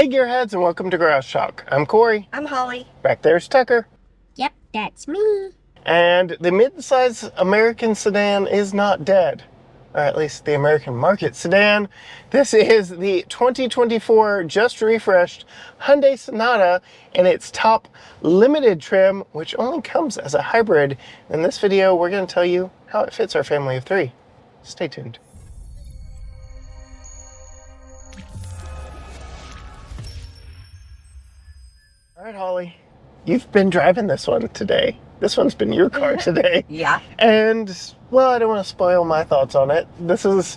Hey Gearheads, and welcome to Garage Talk. I'm Corey. I'm Holly. Back there's Tucker. Yep, that's me. And the mid-size American sedan is not dead. Or at least the American market sedan. This is the 2024 just refreshed Hyundai Sonata in its top limited trim, which only comes as a hybrid. In this video, we're going to tell you how it fits our family of three. Stay tuned. All right, Holly, you've been driving this one today. This one's been your car today. Yeah. And, well, I don't want to spoil my thoughts on it. This is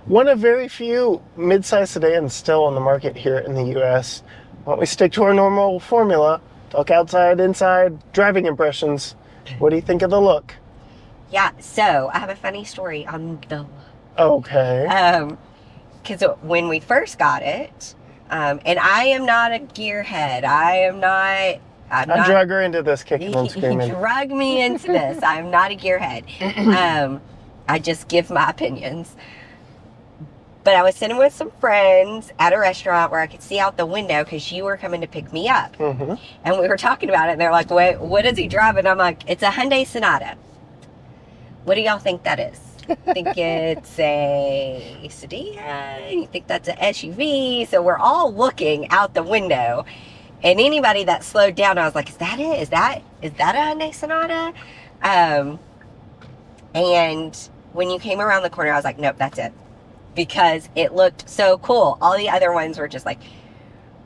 one of very few mid-size sedans still on the market here in the U.S. Why don't we stick to our normal formula? Talk outside, inside, driving impressions. What do you think of the look? Yeah, so I have a funny story on the look. Okay. Because when we first got it, and I am not a gearhead. I'm not. I drug her into this kicking and screaming. You drug me into this. I'm not a gearhead. I just give my opinions. But I was sitting with some friends at a restaurant where I could see out the window because you were coming to pick me up. Mm-hmm. And we were talking about it, and they're like, "Wait, what is he driving?" I'm like, "It's a Hyundai Sonata." What do y'all think that is? Think it's a sedan? You think that's an SUV? So we're all looking out the window, and anybody that slowed down, I was like, "Is that it? Is that a Hyundai Sonata?" And when you came around the corner, I was like, "Nope, that's it," because it looked so cool. All the other ones were just like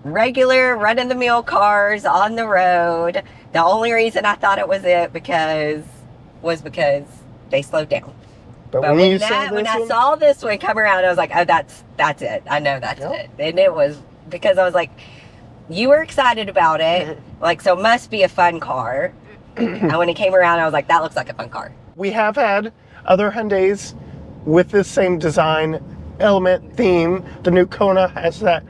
regular run-of-the-mill cars on the road. The only reason I thought it was it was because they slowed down. But But when I saw this one come around, I was like, "Oh, that's it. I know that's it." And it was because I was like, "You were excited about it, like so it must be a fun car." And when it came around, I was like, "That looks like a fun car." We have had other Hyundais with this same design element theme. The new Kona has that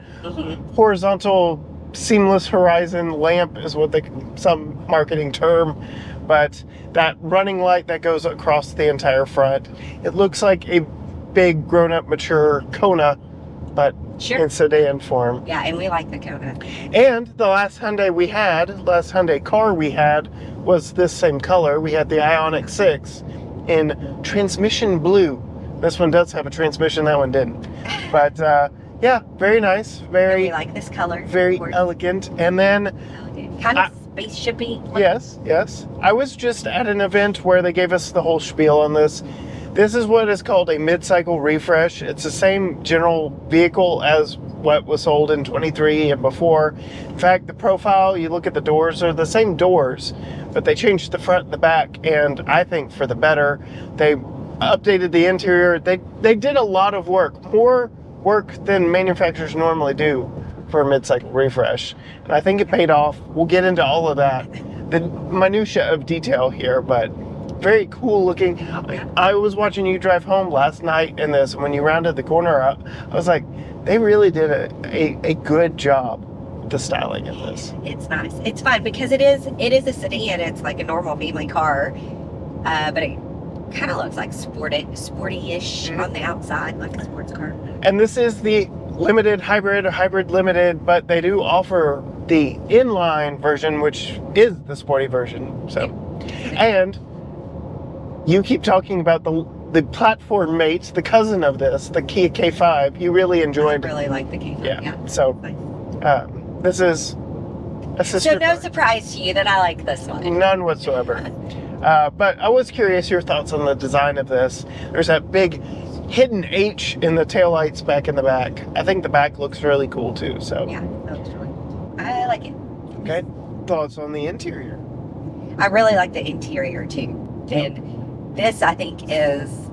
horizontal seamless horizon lamp is what some marketing term, but that running light that goes across the entire front. It looks like a big grown-up mature Kona, but Sure. in sedan form. Yeah, and we like the Kona. And the last Hyundai car we had was this same color. We had the Ioniq 6 in transmission blue. This one does have a transmission, that one didn't. But yeah, very nice, And very we like this color. very of course. elegant. And then Kind of spaceshipy. yes, I was just at an event where they gave us the whole spiel on this. This is what is called a mid-cycle refresh. It's the same general vehicle as what was sold in 23 and before. In fact, the profile, you look at the doors, they're the same doors, but they changed the front and the back, and I think for the better. They updated the interior. They did a lot of work, more work than manufacturers normally do for a mid-cycle refresh. And I think it paid off. We'll get into all of that, the minutia of detail here, but very cool looking. I was watching you drive home last night in this, and when you rounded the corner up, I was like, they really did a good job with the styling of this. It's nice. It's fun because it is a sedan. It's like a normal family car, but it kind of looks like sporty-ish on the outside, like a sports car. And this is the limited hybrid or hybrid limited, but they do offer the inline version, which is the sporty version. So, and you keep talking about the platform mate, the cousin of this, the Kia K5. You really enjoyed. I really like the K5. Yeah. So, this is a sister. So no car. surprise to you that I like this one. None whatsoever. But I was curious your thoughts on the design of this. There's that big hidden H in the taillights back in the back. I think the back looks really cool too. So Yeah, that looks really cool. I like it. Okay. Thoughts on the interior? I really like the interior too. And this, I think, is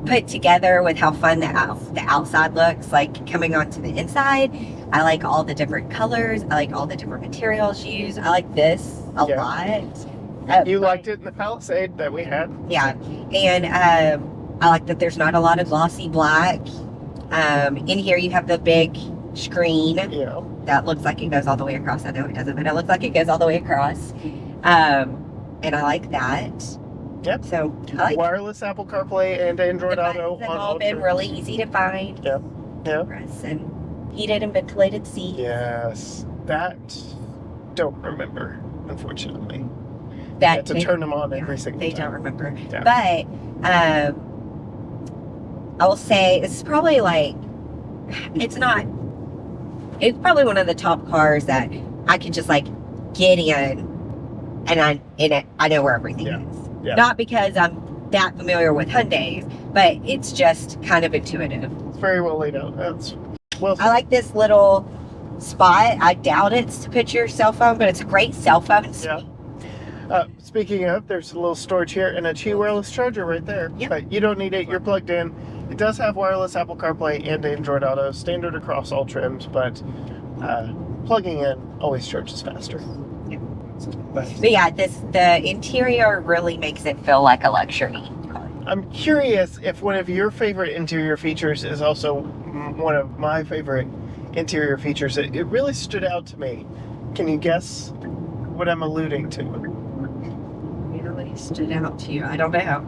put together with how fun the outside looks, like coming onto the inside. I like all the different colors. I like all the different materials used. I like this a lot. You liked it in the Palisade that we had? Yeah. And I like that there's not a lot of glossy black. In here you have the big screen that looks like it goes all the way across. I know it doesn't, but it looks like it goes all the way across. And I like that. Yep. So I like wireless Apple CarPlay and Android Auto. They've all been really easy to find. Yep. Yep. For us. And heated and ventilated seats. Yes, that don't remember, unfortunately. That You have to turn them on every single They time. don't remember. Yeah. But I will say it's probably like, it's probably one of the top cars that I can just like get in and I know where everything is. Yeah. Not because I'm that familiar with Hyundais, but it's just kind of intuitive. It's very well laid out. That's well. I like this little spot. I doubt it's to put your cell phone, but it's a great cell phone spot. Yeah. Speaking of, there's a little storage here and a Qi wireless charger right there. Yep. But you don't need it. You're plugged in. It does have wireless Apple CarPlay and Android Auto, standard across all trims, but plugging in always charges faster. Yep. But yeah, the interior really makes it feel like a luxury car. I'm curious if one of your favorite interior features is also one of my favorite interior features. It really stood out to me. Can you guess what I'm alluding to? Really stood out to you? I don't know.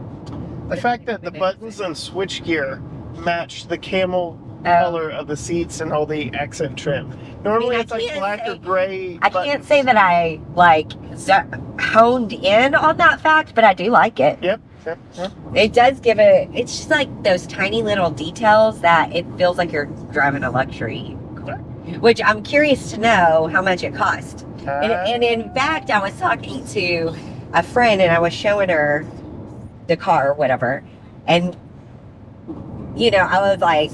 The fact that the buttons and switchgear match the camel color of the seats and all the accent trim. Normally it's like black or gray. I can't say that I like honed in on that fact, but I do like it. Yep. It does give it's just like those tiny little details that it feels like you're driving a luxury car. Which I'm curious to know how much it cost. And in fact, I was talking to a friend and I was showing her the car or whatever, and I was like,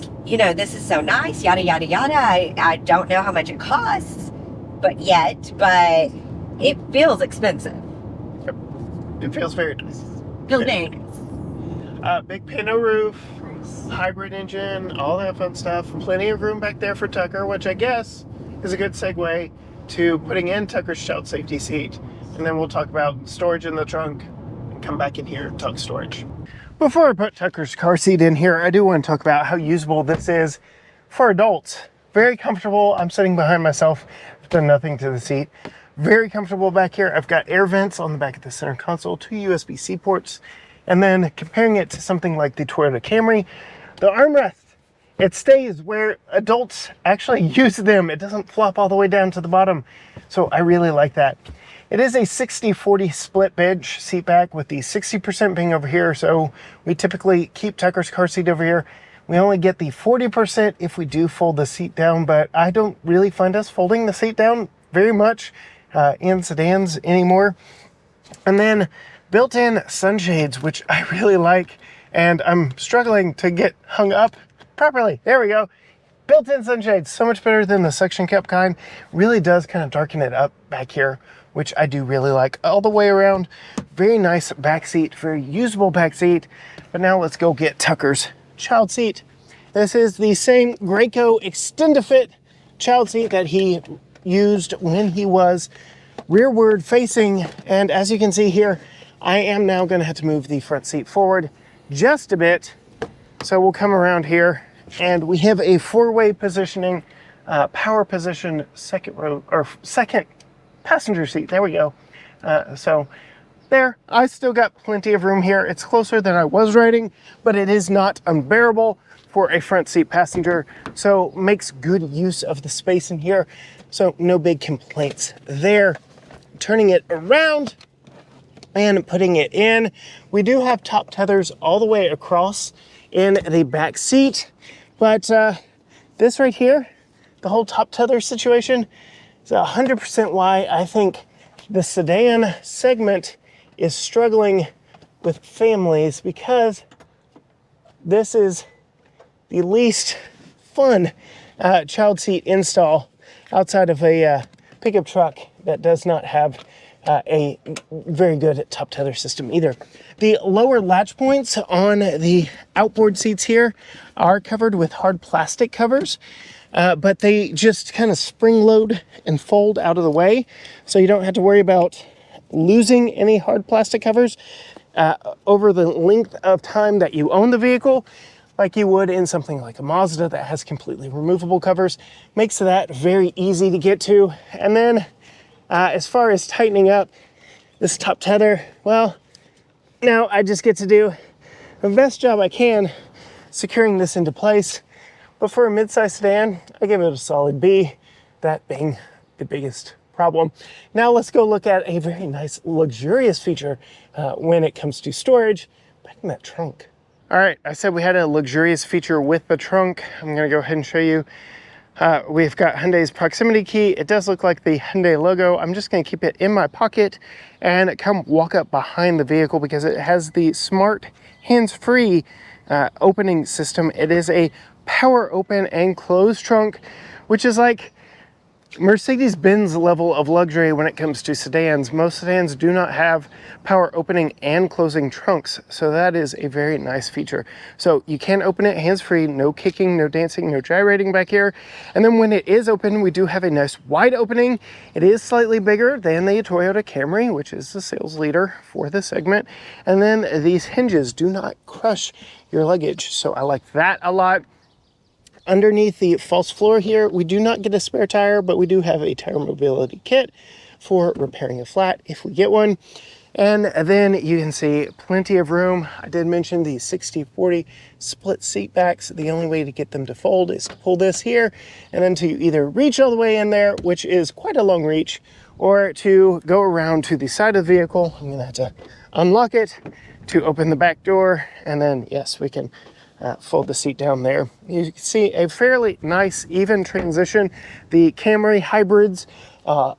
this is so nice, yada yada yada. I don't know how much it costs, but it feels expensive. Yep. It feels very nice. Feels very nice. Big pano roof, hybrid engine, all that fun stuff. Plenty of room back there for Tucker, which I guess is a good segue to putting in Tucker's child safety seat, and then we'll talk about storage in the trunk. Come back in here and talk storage. Before I put Tucker's car seat in here, I do want to talk about how usable this is for adults. Very comfortable. I'm sitting behind myself. I've done nothing to the seat. Very comfortable back here. I've got air vents on the back of the center console, 2 USB-C ports, and then comparing it to something like the Toyota Camry, the armrest, it stays where adults actually use them. It doesn't flop all the way down to the bottom. So I really like that. It is a 60-40 split bench seat back, with the 60% being over here. So we typically keep Tucker's car seat over here. We only get the 40% if we do fold the seat down, but I don't really find us folding the seat down very much in sedans anymore. And then built-in sunshades, which I really like, and I'm struggling to get hung up properly. There we go. Built-in sunshades, so much better than the suction cup kind. Really does kind of darken it up back here, which I do really like all the way around. Very nice back seat, very usable back seat. But now let's go get Tucker's child seat. This is the same Graco Extend-A-Fit child seat that he used when he was rearward facing. And as you can see here, I am now gonna have to move the front seat forward just a bit. So we'll come around here, and we have a 4-way positioning, power position, second passenger seat. There we go. So there, I still got plenty of room here. It's closer than I was riding, but it is not unbearable for a front seat passenger. So makes good use of the space in here. So no big complaints there. Turning it around and putting it in. We do have top tethers all the way across in the back seat, but this right here, the whole top tether situation, is 100% why I think the sedan segment is struggling with families, because this is the least fun child seat install outside of a pickup truck that does not have a very good top tether system either. The lower latch points on the outboard seats here are covered with hard plastic covers, but they just kind of spring load and fold out of the way, so you don't have to worry about losing any hard plastic covers over the length of time that you own the vehicle, like you would in something like a Mazda that has completely removable covers. Makes that very easy to get to. And then as far as tightening up this top tether, well, now I just get to do the best job I can securing this into place But for a midsize sedan, I give it a solid B, that being the biggest problem. Now let's go look at a very nice luxurious feature when it comes to storage, back in that trunk. All right, I said we had a luxurious feature with the trunk. I'm gonna go ahead and show you. We've got Hyundai's proximity key. It does look like the Hyundai logo. I'm just gonna keep it in my pocket and come walk up behind the vehicle because it has the smart hands-free opening system. It is a power open and close trunk, which is like Mercedes-Benz level of luxury when it comes to sedans. Most sedans do not have power opening and closing trunks, so that is a very nice feature. So you can open it hands-free, no kicking, no dancing, no gyrating back here. And then when it is open, we do have a nice wide opening. It is slightly bigger than the Toyota Camry, which is the sales leader for this segment. And then these hinges do not crush your luggage, so I like that a lot. Underneath the false floor here, we do not get a spare tire, but we do have a tire mobility kit for repairing a flat if we get one. And then you can see plenty of room. I did mention the 60-40 split seat backs. The only way to get them to fold is to pull this here and then to either reach all the way in there, which is quite a long reach, or to go around to the side of the vehicle. I'm gonna have to unlock it to open the back door, and then yes, we can fold the seat down there. You can see a fairly nice even transition. The Camry hybrids,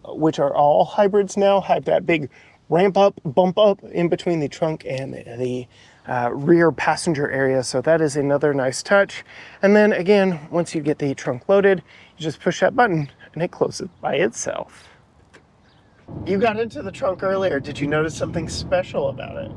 which are all hybrids now, have that big ramp up, bump up in between the trunk and the rear passenger area. So that is another nice touch. And then again, once you get the trunk loaded, you just push that button and it closes by itself. You got into the trunk earlier. Did you notice something special about it?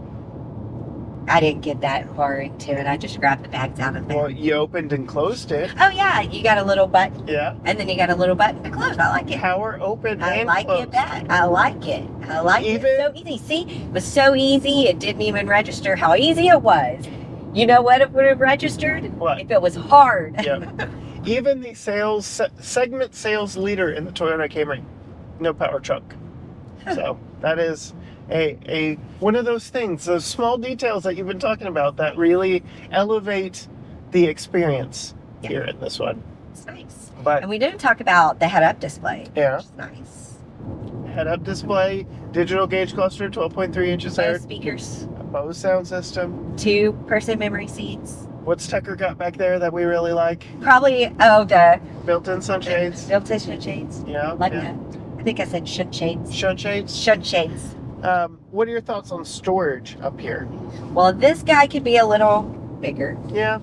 I didn't get that far into it. I just grabbed the bags out of there. Well, you opened and closed it. Oh yeah, you got a little button. Yeah. And then you got a little button to close. I like it. Power open I and like closed. it back. I like it. I like it. So easy. See, it was so easy. It didn't even register how easy it was. You know what it would have registered? What? If it was hard. Yeah. Even the segment sales leader in the Toyota Camry, no power trunk. So that is a one of those things, those small details that you've been talking about that really elevate the experience here in this one. It's nice. But And we didn't talk about the head-up display. Yeah. Which is nice. Head-up display, digital gauge cluster, 12.3 inches there. Both speakers. A Bose sound system. 2-person memory seats. What's Tucker got back there that we really like? Probably, the Built-in sunshades. built-in shades. Yeah. Like yeah. that. I think I said shunt shades. Shunt shades. Shunt shades. What are your thoughts on storage up here? Well, this guy could be a little bigger. Yeah.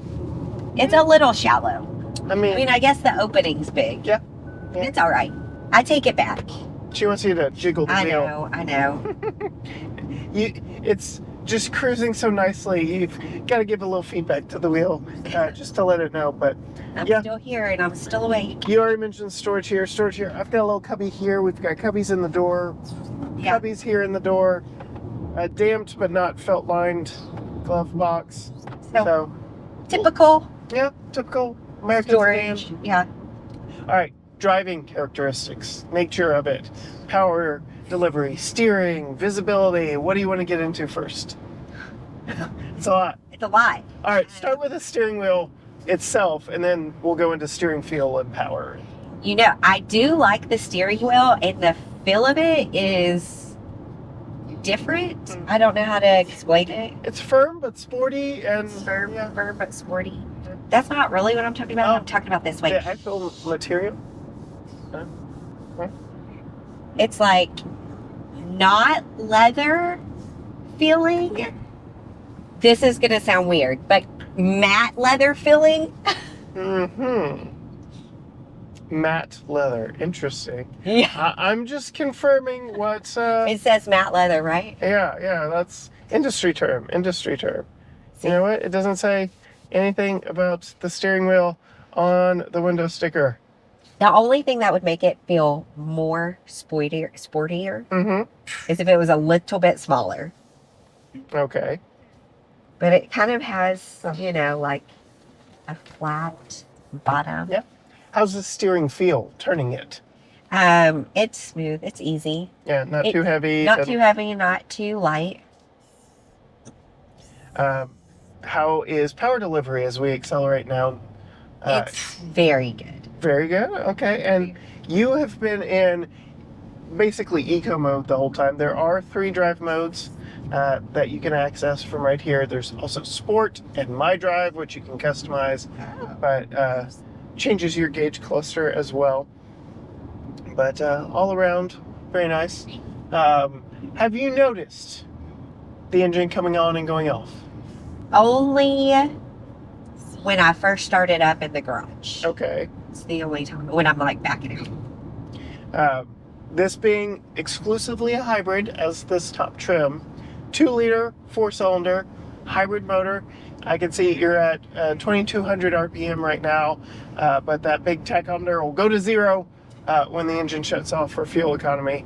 It's a little shallow. I mean, I guess the opening's big. Yeah. Yeah. It's all right. I take it back. she wants you to jiggle the wheel. I know. It's just cruising so nicely. You've got to give a little feedback to the wheel just to let it know. But I'm yeah, still here and I'm still awake. you already mentioned storage here. Storage here. I've got a little cubby here. We've got cubbies in the door. Yeah. Cubbies here in the door. Damped but not felt lined glove box. So Typical yeah, typical American storage. sedan. Yeah. All right, driving characteristics, nature of it, power delivery, steering, visibility. What do you want to get into first? It's a lot. It's a lot. All right, start with the steering wheel itself, and then we'll go into steering feel and power. You know, I do like the steering wheel, and the feel of it is different. I don't know how to explain it. It's firm but sporty and Firm, yeah. firm but sporty. That's not really what I'm talking about. Oh. I'm talking about this way. The actual material. It's like not leather feeling. This is gonna sound weird, but matte leather feeling. Mm-hmm. Matte leather. Interesting. Yeah. I'm just confirming what. It says matte leather, right? Yeah. That's industry term. Industry term. You know what? It doesn't say anything about the steering wheel on the window sticker. The only thing that would make it feel more sportier is if it was a little bit smaller. Okay. But it kind of has, like a flat bottom. Yeah. How's the steering feel turning it? It's smooth. It's easy. Yeah, not too heavy. Not too heavy, not too light. How is power delivery as we accelerate now It's very good. Very good. Okay. And you have been in basically eco mode the whole time. There are 3 drive modes that you can access from right here. There's also sport and my drive, which you can customize, but changes your gauge cluster as well. But all around, very nice. Have you noticed the engine coming on and going off? Only when I first started up in the garage. Okay. It's the only time when I'm like backing out. This being exclusively a hybrid as this top trim, 2-liter, 4-cylinder, hybrid motor. I can see you're at 2,200 RPM right now, but that big tachometer will go to 0 when the engine shuts off for fuel economy.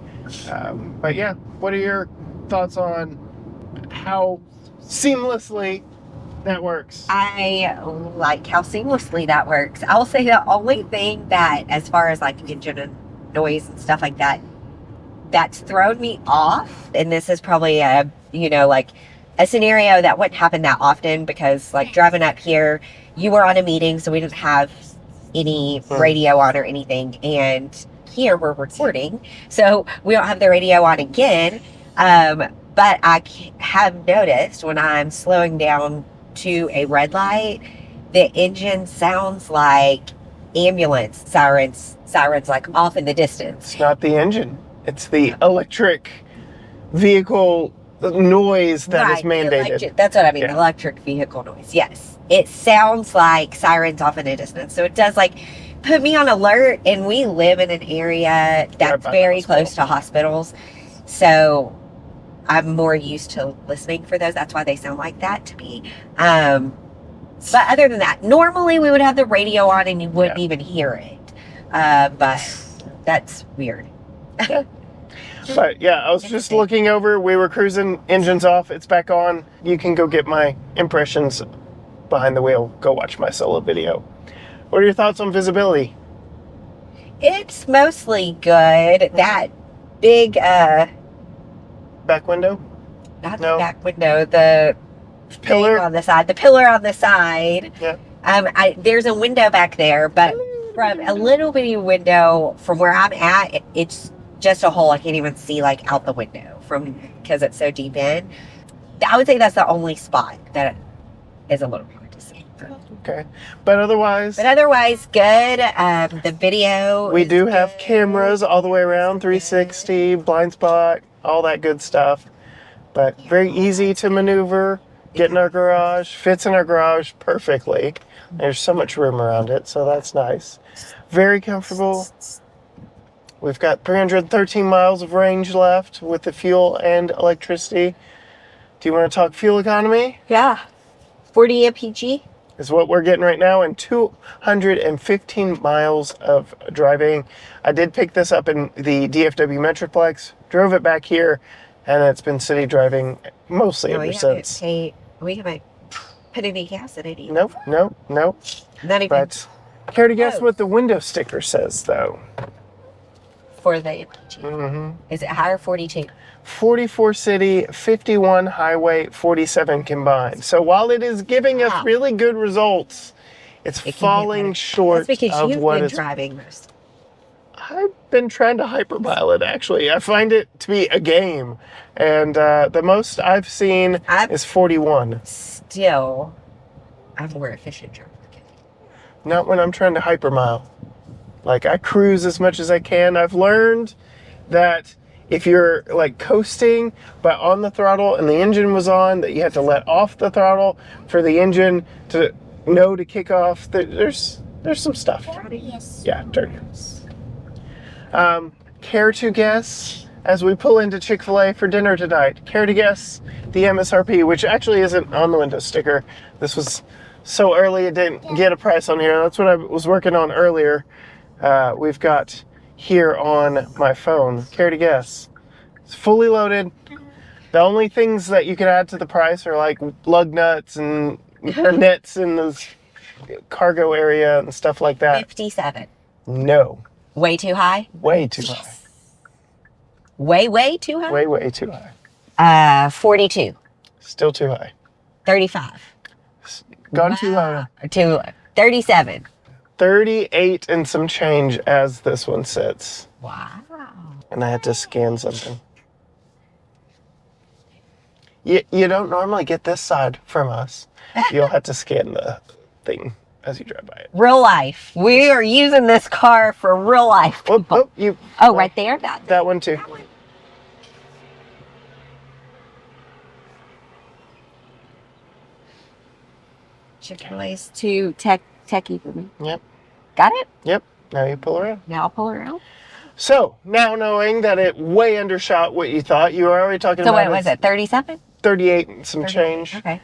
But yeah, what are your thoughts on how seamlessly that works? I like how seamlessly that works. I'll say the only thing that, as far as like engine and noise and stuff like that, that's thrown me off, and this is probably a, like a scenario that wouldn't happen that often, because like driving up here, you were on a meeting, so we didn't have any radio on or anything, and here we're recording, so we don't have the radio on again. But I have noticed when I'm slowing down to a red light, the engine sounds like ambulance sirens like off in the distance. It's not the engine. It's the electric vehicle noise that is mandated. That's what I mean, electric vehicle noise. Yes. It sounds like sirens off in the distance. So it does like put me on alert, and we live in an area that's very close to hospitals. So I'm more used to listening for those. That's why they sound like that to me. But other than that, normally we would have the radio on and you wouldn't even hear it. But that's weird. Yeah. But yeah, I was just looking over. We were cruising, engines off, it's back on. You can go get my impressions behind the wheel. Go watch my solo video. What are your thoughts on visibility? It's mostly good. That big back window? Not the back window, the pillar on the side. The pillar on the side. Yeah. There's a window back there, but from a little bitty window from where I'm at, it's just a hole. I can't even see like out the window because it's so deep in. I would say that's the only spot that is a little hard to see. Okay. But otherwise good. The video. We do have cameras all the way around, 360, blind spot, all that good stuff. But very easy to maneuver, get in our garage, fits in our garage perfectly. There's so much room around it, so that's nice. Very comfortable. We've got 313 miles of range left with the fuel and electricity. Do you want to talk fuel economy? Yeah. 40 mpg is what we're getting right now, and 215 miles of driving. I did pick this up in the DFW Metroplex, drove it back here, and it's been city driving mostly ever since. We haven't put any gas in it either. Nope. Not even. But care to guess what the window sticker says, though? For the MPG. Is it higher 42? 44 city, 51 highway, 47 combined. So while it is giving us really good results, it's falling short That's because of you've what been it's driving most. I've been trying to hypermile it, actually. I find it to be a game. And the most I've seen is 41. Still, I'm more efficient driver. Not when I'm trying to hypermile. Like, I cruise as much as I can. I've learned that if you're like coasting but on the throttle and the engine was on, that you have to let off the throttle for the engine to know to kick off. There's some stuff. Yes. Yeah, dirty. Care to guess, as we pull into Chick-fil-A for dinner tonight, care to guess the MSRP, which actually isn't on the window sticker. This was so early it didn't get a price on here. That's what I was working on earlier. We've got here on my phone. Care to guess? It's fully loaded. The only things that you can add to the price are like lug nuts and nets in the cargo area and stuff like that. 57. No. Way too high? Way too high. Way too high? Way too high. 42. Still too high. 35. Gone too low. 37. $38 and some change as this one sits. Wow. And I had to scan something. You don't normally get this side from us. You'll have to scan the thing as you drive by it. Real life. We are using this car for real life. Oh, right there? That one too. Chick-fil-A's too techy for me. Yep. Got it? Yep. Now you pull around. Now I'll pull around. So, now knowing that it way undershot what you thought, you were already talking So about what was it, 37? 38 and some change. Okay.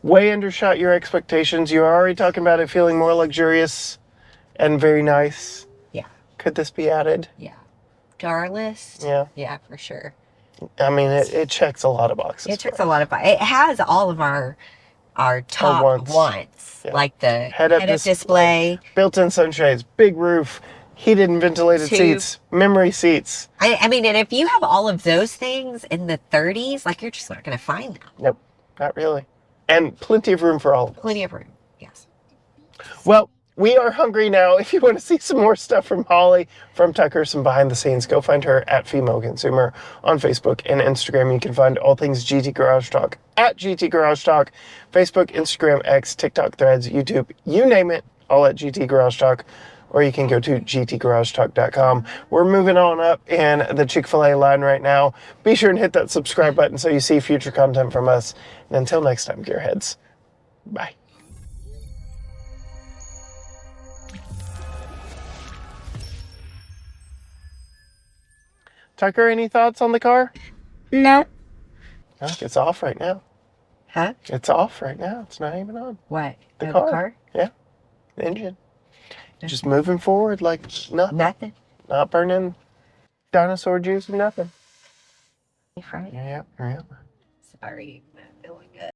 Way undershot your expectations. You were already talking about it feeling more luxurious and very nice. Yeah. Could this be added? Yeah. To our list? Yeah. Yeah, for sure. I mean, it checks a lot of boxes. It checks a lot of boxes. It has all of our top wants. Yeah. Like the Head-up display. Built-in sunshades, big roof, heated and ventilated seats, memory seats. I mean, and if you have all of those things in the 30s, like you're just not going to find them. Nope, not really. And plenty of room for all of us. Plenty of room, yes. Well, we are hungry now. If you want to see some more stuff from Holly, from Tucker, some behind the scenes, go find her at Female Consumer on Facebook and Instagram. You can find all things GT Garage Talk at GT Garage Talk, Facebook, Instagram, X, TikTok, Threads, YouTube, you name it, all at GT Garage Talk. Or you can go to gtgaragetalk.com. We're moving on up in the Chick-fil-A line right now. Be sure and hit that subscribe button so you see future content from us. And until next time, gearheads, bye. Tucker, any thoughts on the car? No. It's off right now. Huh? It's off right now. It's not even on. What? The car? Yeah. The engine. Just moving forward like nothing. Nothing. Not burning dinosaur juice or nothing. You fried? Yeah. Sorry, not feeling good.